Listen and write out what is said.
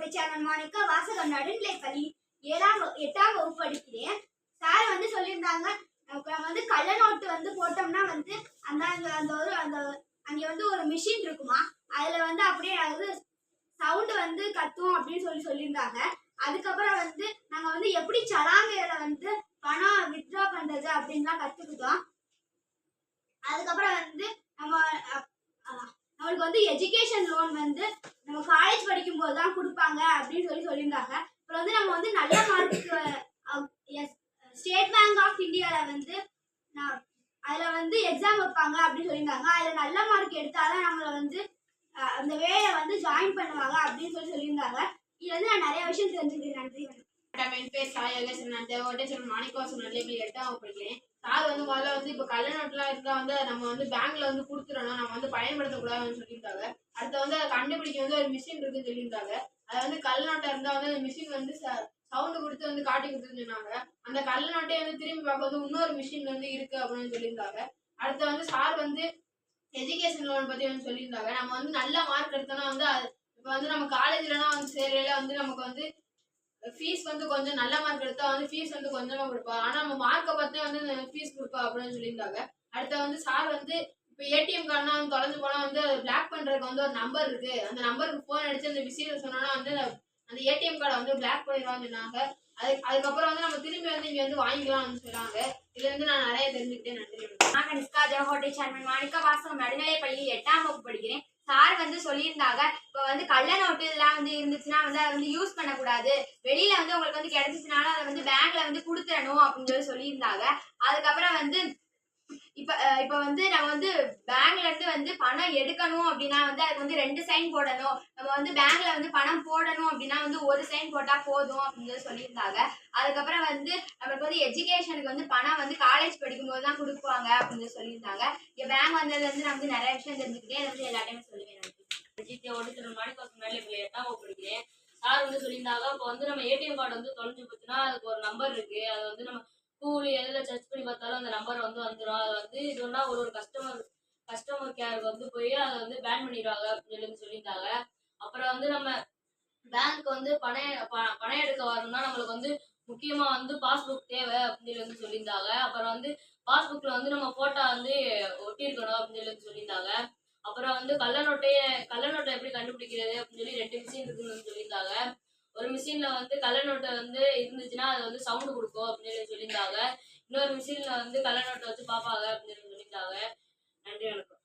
கோட்டை சேர்மன் மாணிக்கா வாசகம் நடுநிலைப்பள்ளி 8ஆம் வகுப்பு படிக்கிறேன். சார் வந்து சொல்லியிருந்தாங்க, நம்ம வந்து கள்ள நோட்டு வந்து போட்டோம்னா வந்து அந்த அந்த அங்கே வந்து ஒரு மிஷின் இருக்குமா, அதுல வந்து அப்படியே அது சவுண்டு வந்து கத்தும் அப்படின்னு சொல்லியிருந்தாங்க. அதுக்கப்புறம் வந்து நாங்க வந்து எப்படி சலாங்கையில வந்து பணம் வித்ட்ரா பண்றது அப்படின்லாம் கத்துக்கிட்டோம். அதுக்கப்புறம் வந்து நம்மளுக்கு வந்து எஜுகேஷன் லோன் வந்து நம்ம காலேஜ் படிக்கும் போது தான் கொடுப்பாங்க அப்படின்னு சொல்லியிருந்தாங்க. அப்புறம் வந்து நம்ம வந்து நல்ல மார்க் ஸ்டேட் பேங்க் ஆஃப் இந்தியால வந்து அதில் வந்து எக்ஸாம் வைப்பாங்க அப்படின்னு சொல்லியிருந்தாங்க. அதில் நல்ல மார்க் எடுத்தாதான் நம்மளை வந்து அந்த வேலை வந்து ஜாயின் பண்ணுவாங்க அப்படின்னு சொல்லியிருந்தாங்க. இது வந்து நான் நிறைய விஷயம் தெரிஞ்சுக்கிறேன். நன்றி. என் பேர் சாய் யோகேஸ்வரன். நான் கோட்டை மாணிக்கவாசன் நடுநிலைப்பள்ளி 8ஆம் வகுப்பு படிக்கிறேன். சார் வந்து முதல்ல வந்து இப்போ கள்ள நோட்டுலாம் இருந்தா வந்து நம்ம வந்து பேங்க்ல வந்து கொடுத்துடணும், நம்ம வந்து பயன்படுத்தக்கூடாதுன்னு சொல்லியிருந்தாங்க. அடுத்து வந்து அதை கண்டுபிடிக்க வந்து ஒரு மிஷின் இருக்குன்னு சொல்லியிருந்தாங்க. அதை வந்து கள்ள நோட்டா இருந்தா வந்து அந்த மிஷின் வந்து சவுண்டு கொடுத்து வந்து காட்டி கொடுத்துன்னு சொன்னாங்க. அந்த கள்ள நோட்டை வந்து திரும்பி பார்க்க வந்து இன்னொரு மிஷின் வந்து இருக்கு அப்படின்னு சொல்லியிருந்தாங்க. அடுத்து வந்து சார் வந்து எஜுகேஷன் லோன் பத்தி வந்து சொல்லியிருந்தாங்க. நம்ம வந்து நல்ல மார்க் எடுத்தோம்னா வந்து இப்போ வந்து நம்ம காலேஜ்லலாம் வந்து சேரையில வந்து நமக்கு வந்து ஃபீஸ் வந்து கொஞ்சம் நல்ல மார்க் எடுத்தா வந்து ஃபீஸ் வந்து கொஞ்சமா கொடுப்பா, ஆனா நம்ம மார்க்கை பார்த்தே வந்து ஃபீஸ் கொடுப்பா அப்படின்னு சொல்லியிருந்தாங்க. அடுத்த வந்து சார் வந்து இப்போ ஏடிஎம் கார்டுனா வந்து தொலைஞ்சு போனா வந்து பிளாக் பண்றதுக்கு வந்து ஒரு நம்பர் இருக்கு, அந்த நம்பருக்கு போன் அடிச்சு அந்த விஷயத்தை சொன்னோம்னா வந்து அந்த ஏடிஎம் கார்டை வந்து பிளாக் பண்ணிடுவான்னு சொன்னாங்க. அதுக்கப்புறம் வந்து நம்ம திரும்பி வந்து இங்க வந்து வாங்கிக்கலாம்னு சொன்னாங்க. இதுல இருந்து நான் நிறைய தெரிஞ்சுக்கிட்டேன். நன்றி. நான் கனிஷ்கா கோட்டை சேர்மன் மாணிக்கா வாசகம் நடுநிலைப்பள்ளி 8ஆம் வகுப்பு படிக்கிறேன். சார் வந்து சொல்லியிருந்தாங்க, இப்போ வந்து கள்ள நோட்டு இதெல்லாம் வந்து இருந்துச்சுன்னா வந்து அதை வந்து யூஸ் பண்ணக்கூடாது, வெளியில வந்து உங்களுக்கு வந்து கிடைச்சிச்சுனாலும் அதை வந்து பேங்க்ல வந்து கொடுத்துடணும் அப்படின்னு சொல்லியிருந்தாங்க. அதுக்கப்புறம் வந்து இப்ப வந்து நம்ம வந்து பேங்க்ல இருந்து வந்து பணம் எடுக்கணும் அப்படின்னா வந்து அதுக்கு வந்து 2 சைன் போடணும். நம்ம வந்து பேங்க்ல வந்து பணம் போடணும் அப்படின்னா வந்து ஒரு சைன் போட்டா போதும் அப்படின்னு சொல்லியிருந்தாங்க. அதுக்கப்புறம் வந்து நம்மளுக்கு வந்து எஜுகேஷனுக்கு வந்து பணம் வந்து காலேஜ் படிக்கும் போது தான் கொடுப்பாங்க அப்படின்னு சொல்லியிருந்தாங்க. இங்க பேங்க் வந்ததுல இருந்து நான் வந்து நிறைய விஷயம் தெரிஞ்சுக்கிட்டேன். அதை வந்து எல்லாத்தையுமே சொல்லுவேன். மாணிக்கவாசன் 8ஆம் வகுப்பு படிக்கிறேன். சார் வந்து சொல்லியிருந்தாங்க, இப்போ வந்து நம்ம ஏடிஎம் கார்டு வந்து தொலைஞ்சு போச்சுன்னா அதுக்கு ஒரு நம்பர் இருக்கு, அதை வந்து நம்ம கூகுள் எதில் சர்ச் பண்ணி பார்த்தாலும் அந்த நம்பர் வந்து வந்துடும். அது வந்து சொன்னா ஒரு கஸ்டமர் கேருக்கு வந்து போய் அதை வந்து பேன் பண்ணிடுவாங்க அப்படின்னு சொல்லியிருந்தாங்க. அப்புறம் வந்து நம்ம பேங்க் வந்து பணம் எடுக்க வரணும்னா நம்மளுக்கு வந்து முக்கியமா வந்து பாஸ்புக் தேவை அப்படின்னு சொல்லியிருந்தாங்க. அப்புறம் வந்து பாஸ்புக்ல வந்து நம்ம போட்டோ வந்து ஒட்டியிருக்கணும் அப்படின்னு சொல்லியிருந்தாங்க. அப்புறம் வந்து கள்ள நோட்டை எப்படி கண்டுபிடிக்கிறது அப்படின்னு சொல்லி 2 மிஷின் இருக்குன்னு சொல்லியிருந்தாங்க. ஒரு மிஷின்ல வந்து கள்ள நோட்டை வந்து இருந்துச்சுன்னா அது வந்து சவுண்டு கொடுக்கும் அப்படின்னு சொல்லியிருந்தாங்க. இன்னொரு மிஷின்ல வந்து கள்ள நோட்டை வச்சு பார்ப்பாங்க அப்படின்னு சொல்லியிருந்தாங்க. நன்றி, வணக்கம்.